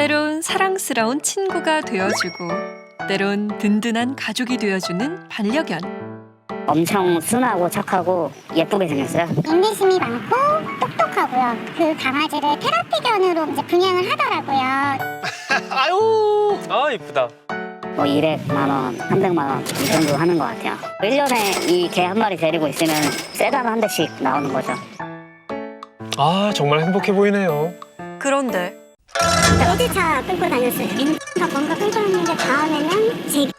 때론 사랑스러운 친구가 되어주고 때론 든든한 가족이 되어주는 반려견. 엄청 순하고 착하고 예쁘게 생겼어요. 인내심이 많고 똑똑하고요. 그 강아지를 테라피견으로 이제 분양을 하더라고요. 아유, 아 이쁘다. 뭐 200만 원, 300만 원 이 정도 하는 것 같아요. 1년에 이 개 한 마리 데리고 있으면 세단 한 대씩 나오는 거죠. 아 정말 행복해 보이네요. 그런데 어디차 끌고 다녔어요. 민가 뭔가 끌고 다녔는데 다음에는 제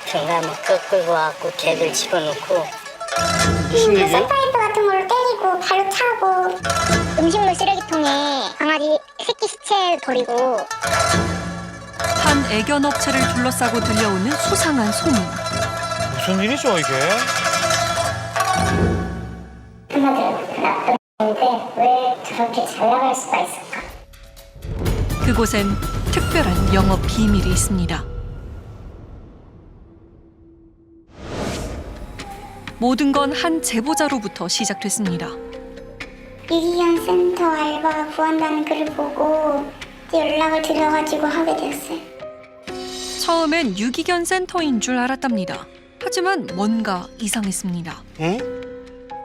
제가 뭐 끌고 와갖고 개들 집어넣고 무슨 얘기야? 쇠파이프 같은 걸로 때리고 발로 차고 음식물 쓰레기통에 강아지 새끼 시체 버리고 한 애견 업체를 둘러싸고 들려오는 수상한 소문. 무슨 일이죠 이게? 한마디로 나쁜 인데 왜 저렇게 잘 나갈 수가 있을까? 그곳엔 특별한 영업 비밀이 있습니다. 모든 건 한 제보자로부터 시작됐습니다. 유기견 센터 알바 구한다는 글을 보고 연락을 드려가지고 하게 되었어요. 처음엔 유기견 센터인 줄 알았답니다. 하지만 뭔가 이상했습니다. 응?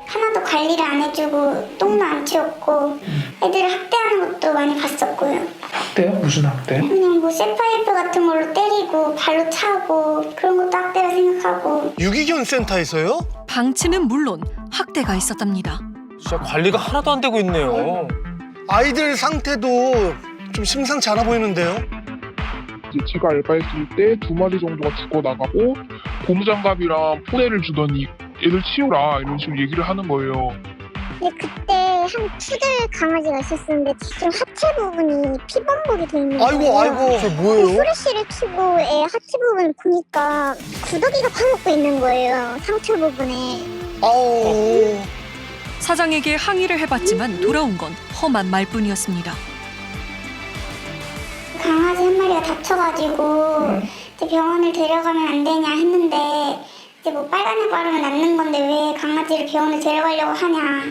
하나도 관리를 안 해주고 똥도 안 치웠고 애들을 학대하는 것도 많이 봤었고요. 학대요? 무슨 학대? 그냥 뭐 쇠파이프 같은 걸로 때리고 발로 차고 그런 것도 학대라 생각하고 유기견 센터에서요? 방치는 물론 학대가 있었답니다. 진짜 관리가 하나도 안 되고 있네요. 아이들 상태도 좀 심상치 않아 보이는데요? 제가 알바했을 때 2마리 정도가 죽어나가고 고무장갑이랑 포대를 주더니 애들 치우라 이런 식으로 얘기를 하는 거예요. 근데 그때 한 푸들 강아지가 있었는데 지금 하체 부분이 피범벅이 돼 있는 거예요. 아이고, 저 뭐예요? 후레쉬를 켜고 애 하체 부분 보니까 구더기가 파먹고 있는 거예요. 상처 부분에. 아우. 사장에게 항의를 해봤지만 돌아온 건 험한 말뿐이었습니다. 강아지 한 마리가 다쳐가지고 이제 병원을 데려가면 안 되냐 했는데 이제 뭐 빨간약 바르면 낫는 건데 왜 강아지를 병원에 데려가려고 하냐.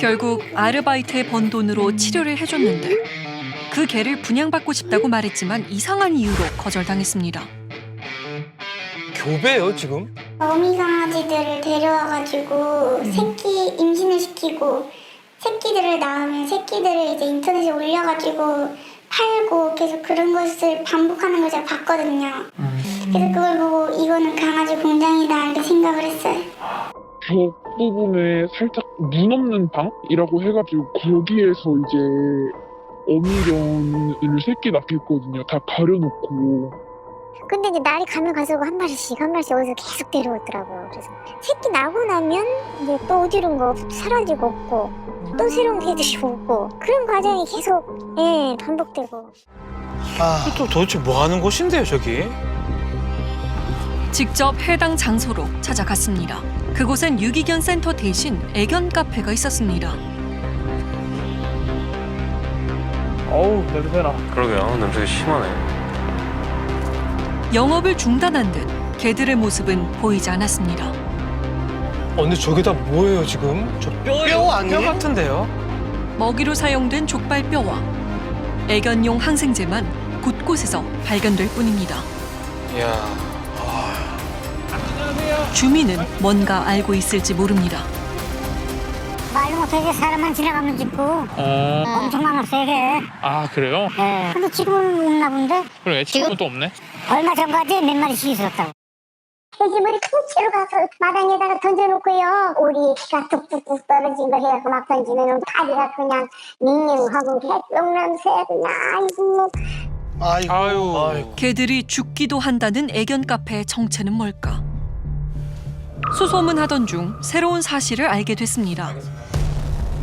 결국 아르바이트에 번 돈으로 치료를 해줬는데 그 개를 분양받고 싶다고 말했지만 이상한 이유로 거절당했습니다. 교배요 지금? 어미 강아지들을 데려와가지고 새끼 임신을 시키고 새끼들을 낳으면 새끼들을 이제 인터넷에 올려가지고 팔고 계속 그런 것을 반복하는 걸 제가 봤거든요. 그래서 그걸 보고 이거는 강아지 공장이다 이렇게 생각을 했어요. 벽 부분에 살짝 문 없는 방이라고 해가지고 거기에서 이제 어미견을 새끼 낳겠거든요. 다 가려놓고. 근데 이제 날이 가면 갈수록 한 마리씩 어디서 계속 데려오더라고요. 그래서 새끼 나고 나면 이제 또 어디론가 사라지고 없고 또 새로운 개들이 오고 그런 과정이 계속 반복되고. 아, 또 도대체 뭐 하는 곳인데요 저기? 직접 해당 장소로 찾아갔습니다. 그곳엔 유기견 센터 대신 애견 카페가 있었습니다. 어우 냄새나. 그러게요 냄새가 심하네. 영업을 중단한 듯 개들의 모습은 보이지 않았습니다. 근데 저게 다 뭐예요 지금? 저 뼈예요? 뼈 아니에요? 뼈 같은데요? 먹이로 사용된 족발뼈와 애견용 항생제만 곳곳에서 발견될 뿐입니다. 이야. 주민은 뭔가 알고 있을지 모릅니다. 말도 못하게 사람만 지나가면 짓고 엄청 많았어요 이게. 아 그래요? 네. 근데 지금은 없나 본데 그럼 애칭은 또 없네? 얼마 전까지 몇 마리씩 있었다고. 돼지머리 통째로 가서 마당에다가 던져놓고요. 오리가 뚝뚝뚝 떨어진 거 해갖고 막 던지면 다리가 그냥 닝닝하고 개똥냄새 그냥 아이고. 아유. 개들이 죽기도 한다는 애견 카페의 정체는 뭘까? 수소문하던 중 새로운 사실을 알게 됐습니다.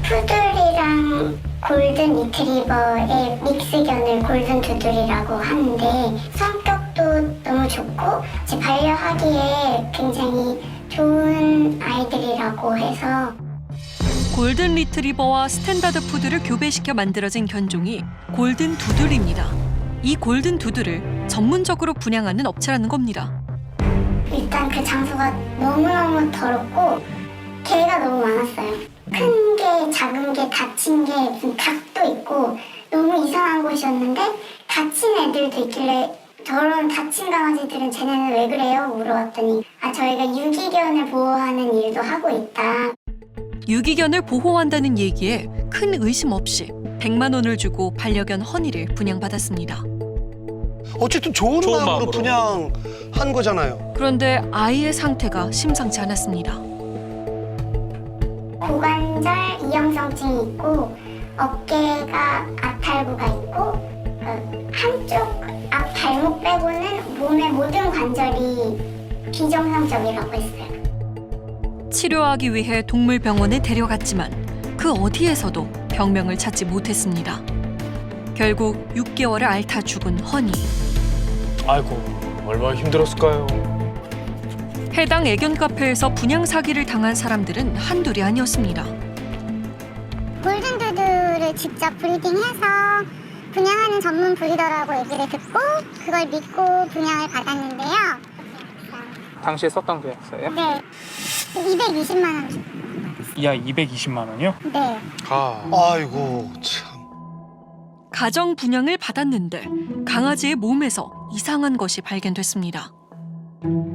푸들이랑 골든 리트리버의 믹스견을 골든 두들이라고 하는데 성격도 너무 좋고 이제 반려하기에 굉장히 좋은 아이들이라고 해서 골든 리트리버와 스탠다드 푸드를 교배시켜 만들어진 견종이 골든 두들입니다. 이 골든 두들을 전문적으로 분양하는 업체라는 겁니다. 일단 그 장소가 너무너무 더럽고 개가 너무 많았어요. 큰 개, 작은 개, 다친 개, 무슨 닭도 있고 너무 이상한 곳이었는데 다친 애들도 있길래 저런 다친 강아지들은 쟤네는 왜 그래요? 물어봤더니 저희가 유기견을 보호하는 일도 하고 있다. 유기견을 보호한다는 얘기에 큰 의심 없이 100만 원을 주고 반려견 허니를 분양받았습니다. 어쨌든 좋은 마음으로 마음으로. 분양한 거잖아요. 그런데 아이의 상태가 심상치 않았습니다. 고관절 이형성증이 있고 어깨가 아탈구가 있고 한쪽 앞 발목 빼고는 몸의 모든 관절이 비정상적이라고 했어요. 치료하기 위해 동물병원에 데려갔지만 그 어디에서도 병명을 찾지 못했습니다. 결국 6개월을 앓다 죽은 허니. 아이고, 얼마나 힘들었을까요? 해당 애견 카페에서 분양 사기를 당한 사람들은 한둘이 아니었습니다. 골든두드를 직접 브리딩해서 분양하는 전문 브리더라고 얘기를 듣고 그걸 믿고 분양을 받았는데요. 당시에 썼던 계약서예요? 네, 220만 원 주고. 이하 220만 원이요? 네. 아이고 참. 가정 분양을 받았는데 강아지의 몸에서 이상한 것이 발견됐습니다.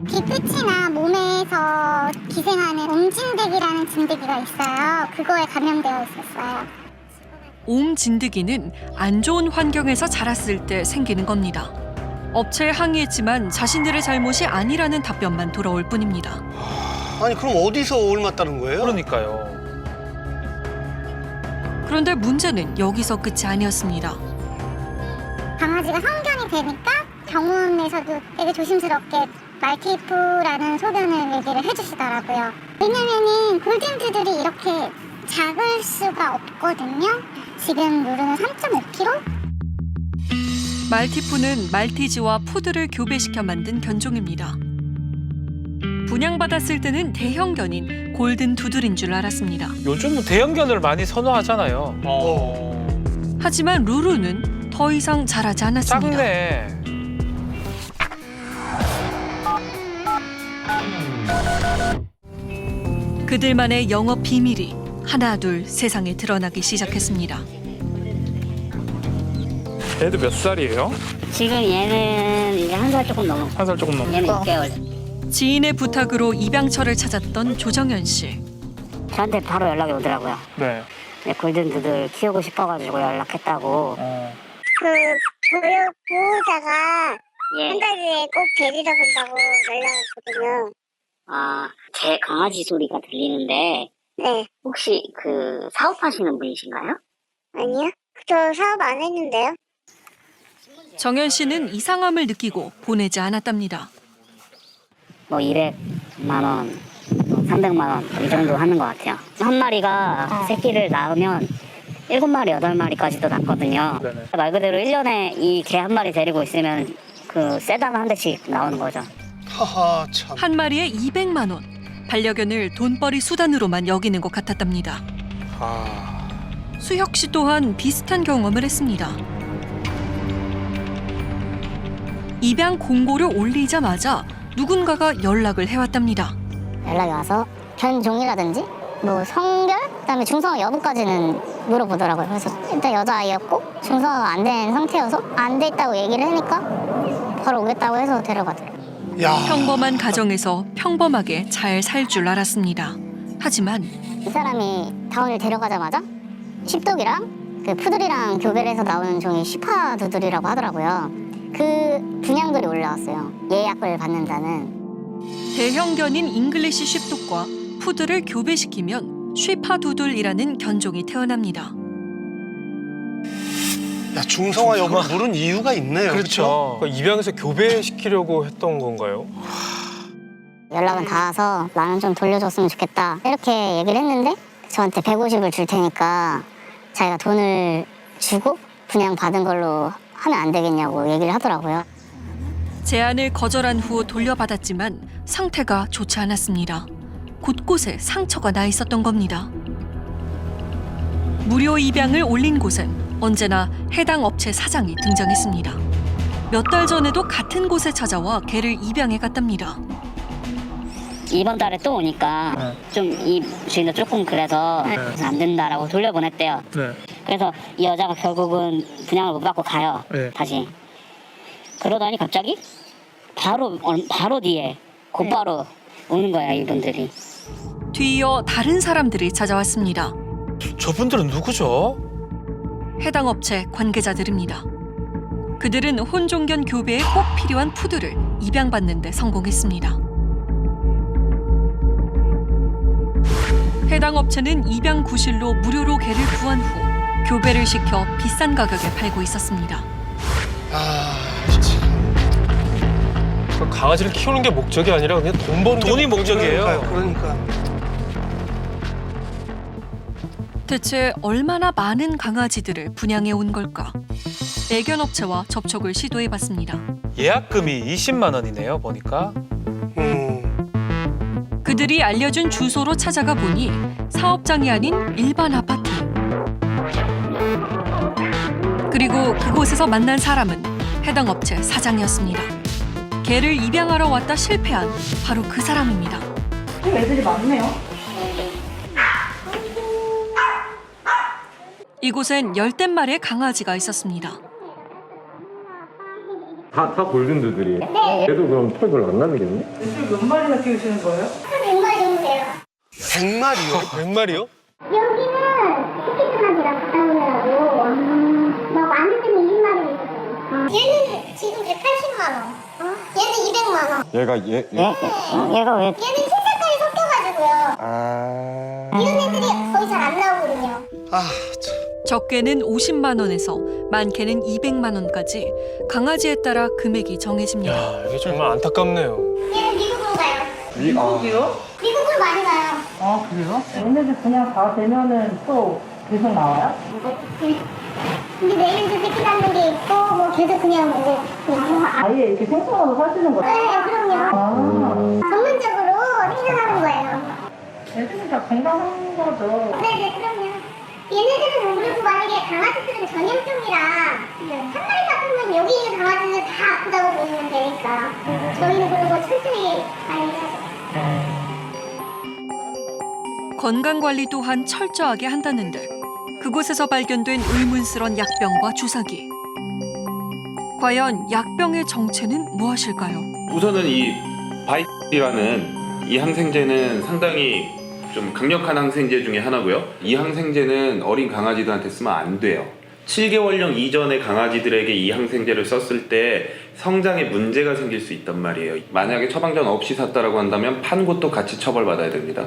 귀 끝이나 몸에서 기생하는 옴진드기라는 진드기가 있어요. 그거에 감염되어 있었어요. 옴 진드기는 안 좋은 환경에서 자랐을 때 생기는 겁니다. 업체에 항의했지만 자신들의 잘못이 아니라는 답변만 돌아올 뿐입니다. 아니 그럼 어디서 옮았다는 거예요? 그러니까요. 그런데 문제는 여기서 끝이 아니었습니다. 강아지가 성견이 되니까 병원에서도 되게 조심스럽게 말티푸라는 소견을 얘기를 해주시더라고요. 왜냐면은 골든푸들이 이렇게 작을 수가 없거든요. 지금 무르는 3.5kg? 말티푸는 말티즈와 푸드를 교배시켜 만든 견종입니다. 분양받았을 때는 대형견인 골든 두들인 줄 알았습니다. 요즘 대형견을 많이 선호하잖아요. 하지만 루루는 더 이상 자라지 않았습니다. 작네. 그들만의 영업 비밀이 하나둘 세상에 드러나기 시작했습니다. 얘도 몇 살이에요? 지금 얘는 이제 1살 조금 넘어. 1살 조금 넘고. 얘는 6개월. 지인의 부탁으로 입양처를 찾았던 조정현 씨. 저한테 바로 연락이 오더라고요. 네. 네, 골든두들 키우고 싶어가지고 연락했다고. 그 보호자가 예. 한 달 뒤에 꼭 데리러 간다고 연락 왔거든요. 제 강아지 소리가 들리는데 네. 혹시 그 사업하시는 분이신가요? 아니요? 저 사업 안 했는데요. 정현 씨는 이상함을 느끼고 보내지 않았답니다. 뭐 200만 원, 300만 원 이 정도 하는 것 같아요. 한 마리가 새끼를 낳으면 7마리, 8마리까지도 낳거든요. 네네. 말 그대로 1년에 이 개 한 마리 데리고 있으면 그 세다가 한 대씩 나오는 거죠. 하하 참. 한 마리에 200만 원. 반려견을 돈벌이 수단으로만 여기는 것 같았답니다. 수혁 씨 또한 비슷한 경험을 했습니다. 입양 공고를 올리자마자 누군가가 연락을 해왔답니다. 연락이 와서 견종이라든지 뭐 성별, 그다음에 중성화 여부까지는 물어보더라고요. 그래서 일단 여자아이였고 중성화가 안 된 상태여서 안 돼 있다고 얘기를 하니까 바로 오겠다고 해서 데려가더라고요. 야. 평범한 가정에서 평범하게 잘 살 줄 알았습니다. 하지만 이 사람이 다운을 데려가자마자 십독이랑 그 푸들이랑 교배를 해서 나오는 종이 쉬파두들이라고 하더라고요. 그 분양글이 올라왔어요. 예약을 받는다는. 대형견인 잉글리시 쉽독과 푸드를 교배시키면 쉬파두들이라는 견종이 태어납니다. 야 중성화 여부를 물은 이유가 있네요. 그렇죠. 그러니까 입양해서 교배시키려고 했던 건가요? 연락은 닿아서 나는 좀 돌려줬으면 좋겠다 이렇게 얘기를 했는데 저한테 150을 줄 테니까 자기가 돈을 주고 분양받은 걸로 하면 안 되겠냐고 얘기를 하더라고요. 제안을 거절한 후 돌려받았지만 상태가 좋지 않았습니다. 곳곳에 상처가 나 있었던 겁니다. 무료 입양을 올린 곳엔 언제나 해당 업체 사장이 등장했습니다. 몇 달 전에도 같은 곳에 찾아와 개를 입양해 갔답니다. 이번 달에 또 오니까 좀 이 주인도 조금 그래서 안 된다라고 돌려보냈대요. 네. 그래서 이 여자가 결국은 분양을 못 받고 가요. 네. 다시. 그러더니 갑자기 바로 뒤에 곧바로 오는 거야, 이분들이. 뒤이어 다른 사람들이 찾아왔습니다. 저분들은 누구죠? 해당 업체 관계자들입니다. 그들은 혼종견 교배에 꼭 필요한 푸드를 입양받는 데 성공했습니다. 해당 업체는 입양 구실로 무료로 개를 구한 후 교배를 시켜 비싼 가격에 팔고 있었습니다. 아, 진짜. 그 강아지를 키우는 게 목적이 아니라 그냥 돈 버는 게 돈이 목적이에요. 그러니까. 대체 얼마나 많은 강아지들을 분양해 온 걸까? 애견업체와 접촉을 시도해봤습니다. 예약금이 20만 원이네요. 보니까. 그들이 알려준 주소로 찾아가 보니 사업장이 아닌 일반 아파트. 그리고 그곳에서 만난 사람은 해당 업체 사장이었습니다. 개를 입양하러 왔다 실패한 바로 그 사람입니다. 애들이 많네요. 이곳엔 10댓마리의 강아지가 있었습니다. 다 골든두들이에요? 네. 얘도 그럼 털 별로 안 나겠네? 지금 몇 마리나 키우시는 거예요? 한 100마리 정도 돼요. 100마리요? 100마리요? 여기는 스피드만이랑 가까우느라고 막 많을 때는 20마리 있어요. 얘는 지금 180만 원. 얘는 200만 원. 얘가 얘가 왜? 얘는 흰색깔이 섞여가지고요. 이런 애들이 거의 잘 안 나오거든요. 아, 참. 적게는 50만 원에서 많게는 200만 원까지 강아지에 따라 금액이 정해집니다. 야, 이게 정말 안타깝네요. 얘는 미국으로 가요. 미국이요? 미국으로 많이 가요. 아, 그래요? 얘네들 그냥 다 되면은 또 계속 나와요? 근데 내일도 새끼 낳는 게 있고 뭐 계속 그냥 아예 이렇게 생선으로 사시는 거예요? 네, 그럼요. 아, 전문적으로 생산하는 거예요. 애들이 다 건강한 거죠. 네네, 그럼요. 얘네들은 그리고 만약에 강아지들은 전염병이라 한 마리가 아프면 여기 있는 강아지는 다 아프다고 보시면 되니까 저희는 그리고 천천히 관리하죠. 건강관리 또한 철저하게 한다는데 그곳에서 발견된 의문스런 약병과 주사기. 과연 약병의 정체는 무엇일까요? 우선은 이 바이라는 이 항생제는 상당히 좀 강력한 항생제 중에 하나고요. 이 항생제는 어린 강아지들한테 쓰면 안 돼요. 7개월령 이전의 강아지들에게 이 항생제를 썼을 때 성장에 문제가 생길 수 있단 말이에요. 만약에 처방전 없이 샀다라고 한다면 판 것도 같이 처벌받아야 됩니다.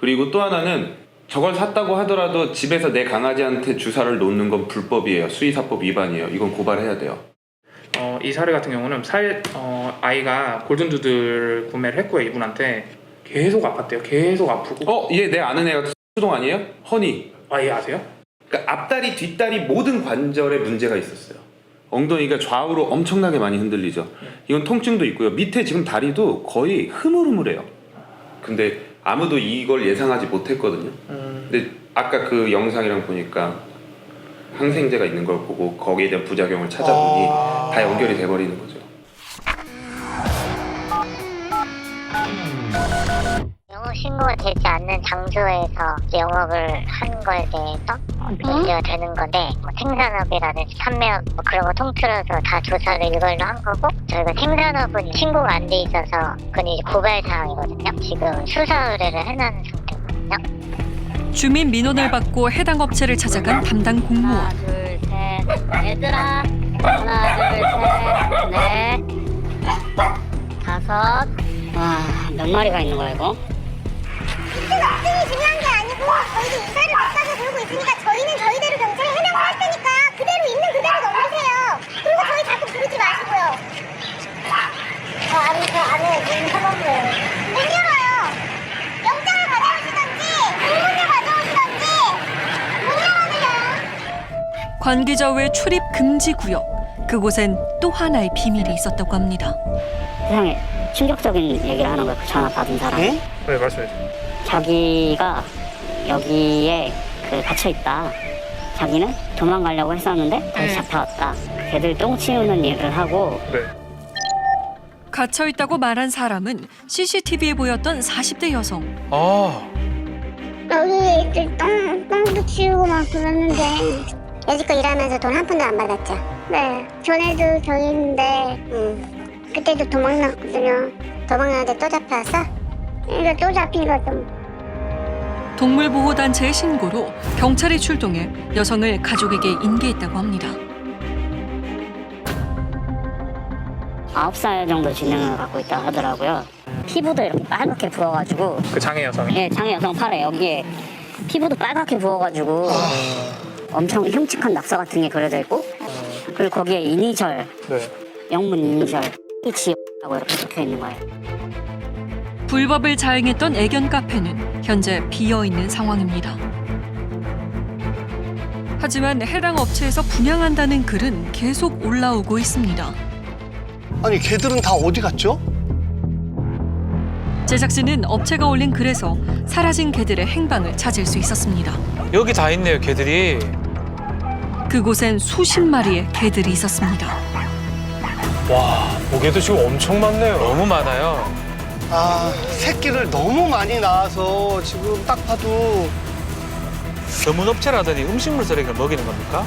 그리고 또 하나는 저걸 샀다고 하더라도 집에서 내 강아지한테 주사를 놓는 건 불법이에요. 수의사법 위반이에요. 이건 고발해야 돼요. 이 사례 같은 경우는 아이가 골든두들 구매를 했고요. 이분한테 계속 아팠대요. 계속 아프고. 얘 내 아는 애가 수동 아니에요? 허니. 얘 아세요? 그러니까 앞다리, 뒷다리 모든 관절에 문제가 있었어요. 엉덩이가 좌우로 엄청나게 많이 흔들리죠. 이건 통증도 있고요. 밑에 지금 다리도 거의 흐물흐물해요. 근데 아무도 이걸 예상하지 못했거든요. 근데 아까 그 영상이랑 보니까 항생제가 있는 걸 보고 거기에 대한 부작용을 찾아보니 다 연결이 돼버리는 거죠. 영업 신고가 되지 않는 장소에서 영업을 하는 거에 대해서 문제가 되는 건데 생산업이라든지 판매업 그런 거 통틀어서 다 조사를 이걸로 한 거고 저희가 생산업은 신고가 안 돼 있어서 그건 이제 고발 사항이거든요. 지금 수사 의뢰를 해놓은 상태거든요. 주민 민원을 받고 해당 업체를 찾아간 담당 공무원. 하나 둘 셋 얘들아 하나 둘 셋 넷 다섯 몇 마리가 있는 거야 이거? 학생이 중요한 게 아니고 저희도 이사를 못 가게 돌고 있으니까 저희는 저희대로 경찰에 해명을 할 테니까 그대로 있는 그대로 넘기세요. 그리고 저희 자꾸 부르지 마시고요. 저 안에 문 사범부예요. 못 열어요. 영장을 가져오시던지 공문을 가져오시던지 못 열어드려요. 관계자 외 출입 금지 구역. 그곳엔 또 하나의 비밀이 있었다고 합니다. 세상에 충격적인 얘기를 하는 거야. 그 전화 받은 사람이. 네, 말씀해주세요. 자기가 여기에 갇혀 있다. 자기는 도망가려고 했었는데 다시 잡혀왔다. 걔들 똥 치우는 일을 하고. 네. 갇혀 있다고 말한 사람은 CCTV에 보였던 40대 여성. 여기 있을 똥도 치우고 막 그러는데 여지껏 일하면서 돈 한 푼도 안 받았죠. 네. 전에도 저기 있는데 그때도 도망났거든요. 도망나는데 또 잡혀왔어? 이거 또 잡히니까 좀. 동물보호단체의 신고로 경찰이 출동해 여성을 가족에게 인계했다고 합니다. 9살 정도 지능을 갖고 있다 하더라고요. 피부도 이렇게 빨갛게 부어가지고. 그 장애 여성이? 네, 장애 여성 팔에 여기에 피부도 빨갛게 부어가지고 엄청 흉측한 낙서 같은 게 그려져 있고, 그리고 거기에 이니셜, 네. 영문 이니셜 H라고 이렇게 적혀 있는 거예요. 불법을 자행했던 애견 카페는 현재 비어있는 상황입니다. 하지만 해당 업체에서 분양한다는 글은 계속 올라오고 있습니다. 아니 개들은 다 어디 갔죠? 제작진은 업체가 올린 글에서 사라진 개들의 행방을 찾을 수 있었습니다. 여기 다 있네요, 개들이. 그곳엔 수십 마리의 개들이 있었습니다. 와, 보기에도 지금 엄청 많네요. 너무 많아요. 아 새끼를 너무 많이 낳아서 지금 딱 봐도 전문업체라더니 음식물 쓰레기를 먹이는 겁니까?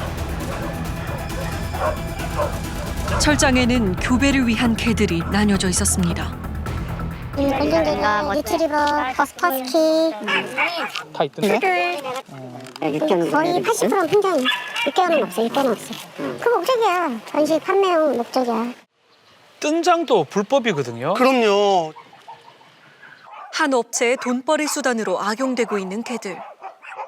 철장에는 교배를 위한 개들이 나뉘어져 있었습니다. 골든도도, 리트리버, 버스키, 다 있던데? 거의 80%는 혼자예요. 6개월은 없어, 6개월은 없어. 그 목적이야. 전시 판매용 목적이야. 뜬장도 불법이거든요. 그럼요. 한 업체의 돈벌이 수단으로 악용되고 있는 개들.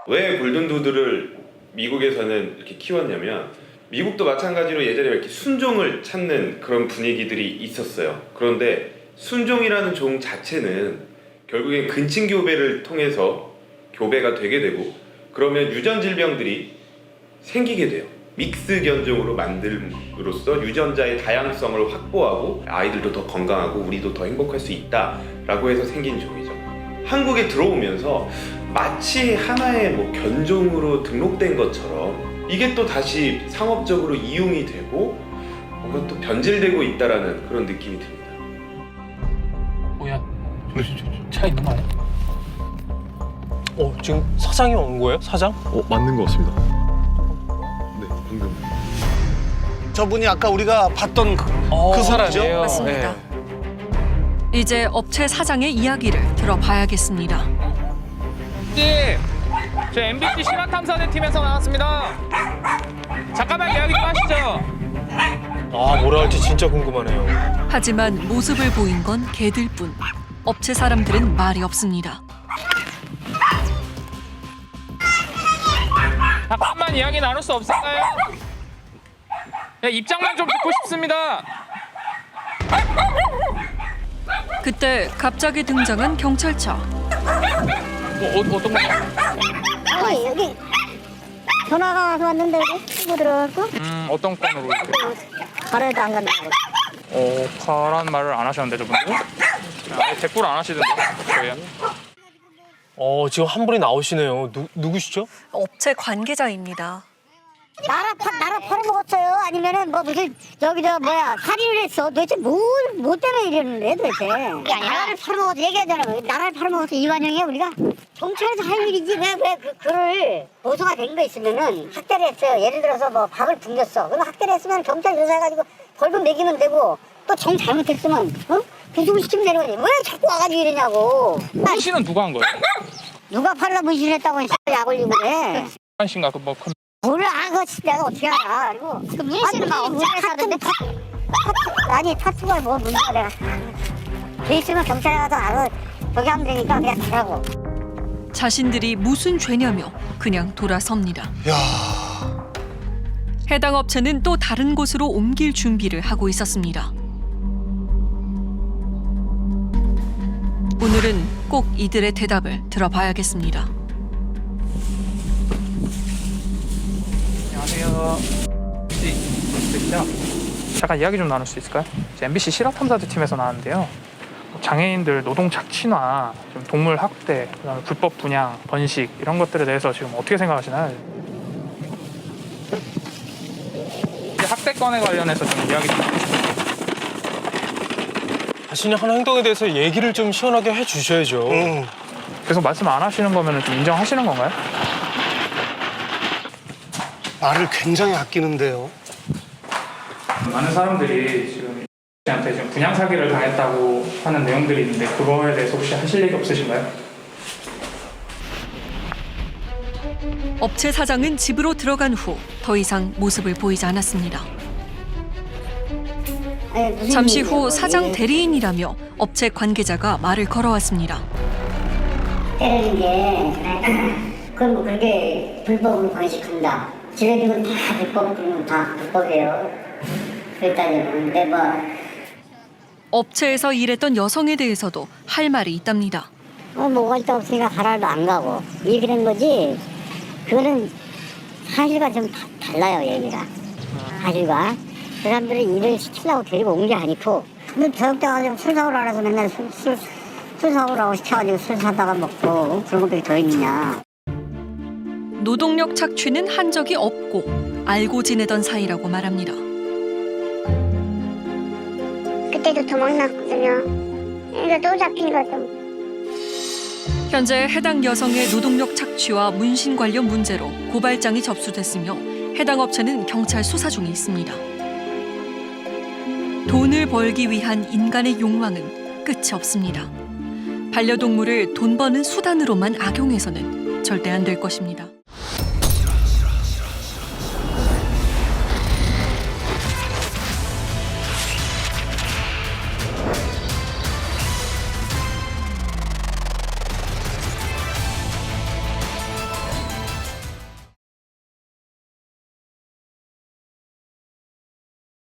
왜 골든도드를 미국에서는 이렇게 키웠냐면 미국도 마찬가지로 예전에 이렇게 순종을 찾는 그런 분위기들이 있었어요. 그런데 순종이라는 종 자체는 결국엔 근친 교배를 통해서 교배가 되게 되고 그러면 유전 질병들이 생기게 돼요. 믹스 견종으로 만듦으로써 유전자의 다양성을 확보하고 아이들도 더 건강하고 우리도 더 행복할 수 있다라고 해서 생긴 종이죠. 한국에 들어오면서 마치 하나의 견종으로 등록된 것처럼 이게 또 다시 상업적으로 이용이 되고 뭔가 또 변질되고 있다라는 그런 느낌이 듭니다. 뭐야? 차 있는 거 아니야? 지금 사장이 온 거예요? 사장? 맞는 것 같습니다. 네, 방금. 저분이 아까 우리가 봤던 그 사람이에요. 맞습니다. 이제 업체 사장의 이야기를 들어봐야겠습니다. 네. 저 MBC 신화탐사대 팀에서 나왔습니다. 잠깐만 이야기 좀 하시죠. 아, 뭐라 할지 진짜 궁금하네요. 하지만 모습을 보인 건 개들뿐. 업체 사람들은 말이 없습니다. 잠깐만 이야기 나눌 수 없을까요? 입장만 좀 듣고 싶습니다. 그때 갑자기 등장한 경찰차. 어떤 거? 아니, 여기 전화가 와서 왔는데 치고 들어갔고 어떤 건으로 이렇게? 가래도 안 간다고. 가란 말을 안 하셨는데 저분들? 아예 대꾸를 안 하시던데 저희야. 지금 한 분이 나오시네요. 누구시죠? 업체 관계자입니다. 나라 팔아먹었어요? 아니면은 무슨 살인을 했어? 도대체 뭐 때문에 이러는데 도대체? 나라를 팔아먹어서 얘기하잖아. 나라를 팔아먹어서 이완영이야 우리가? 경찰에서 할 일이지 왜 그를 보수가 된 거 있으면은 학대를 했어요. 예를 들어서 밥을 굶겼어. 그럼 학대를 했으면 경찰 조사해가지고 벌금 매기면 되고 또 정 잘못했으면 구속을 시키면 되는 거지. 왜 자꾸 와가지고 이러냐고. 문신은 누가 한 거예요? 누가 팔라 문신했다고 약 올리고 그래. 한신가 몰라, 그거 내가 어떻게 알아. 그리고 그 문신은 막 어떻게 사던데? 아니, 타투가 뭐 문제가 내가. 돼 있으면 경찰에 가서 알아. 저기 하면 되니까 그냥 가라고. 자신들이 무슨 죄냐며 그냥 돌아섭니다. 야 해당 업체는 또 다른 곳으로 옮길 준비를 하고 있었습니다. 오늘은 꼭 이들의 대답을 들어봐야겠습니다. 안녕하세요. 잠깐 이야기 좀 나눌 수 있을까요? MBC 실화탐사대 팀에서 나왔는데요. 장애인들 노동 착취나 좀 동물 학대, 그다음에 불법 분양, 번식 이런 것들에 대해서 지금 어떻게 생각하시나요? 학대건에 관련해서 좀 이야기 좀 듣고 싶어요. 자신이 하는 행동에 대해서 얘기를 좀 시원하게 해주셔야죠. 계속 말씀 안 하시는 거면 좀 인정하시는 건가요? 말을 굉장히 아끼는데요. 많은 사람들이 지금 씨한테 지금 분양 사기를 당했다고 하는 내용들이 있는데 그거에 대해서 혹시 하실 얘기 없으신가요? 업체 사장은 집으로 들어간 후 더 이상 모습을 보이지 않았습니다. 잠시 후 사장 대리인이라며 업체 관계자가 말을 걸어왔습니다. 때리는 게 그건 뭐 그게 불법으로 방식한다. 지네들은 다 불법, 다 불법이에요. 그랬다니 근데 뭐 업체에서 일했던 여성에 대해서도 할 말이 있답니다. 뭐가 있다 없으니까 가라도 안 가고 얘기를 거지. 그거는 사실과 좀 달라요 얘기가. 사실과 그 사람들은 일을 시키려고 데리고 온 게 아니고 근데 저녁 때 가지고 술 사오라 그래서 맨날 술 사오라고 시켜가지고 술 사다가 먹고 그런 것들이 더 있느냐. 노동력 착취는 한 적이 없고 알고 지내던 사이라고 말합니다. 그때도 도망났거든요. 그러니까 또 잡힌 거죠. 현재 해당 여성의 노동력 착취와 문신 관련 문제로 고발장이 접수됐으며 해당 업체는 경찰 수사 중에 있습니다. 돈을 벌기 위한 인간의 욕망은 끝이 없습니다. 반려동물을 돈 버는 수단으로만 악용해서는 절대 안 될 것입니다.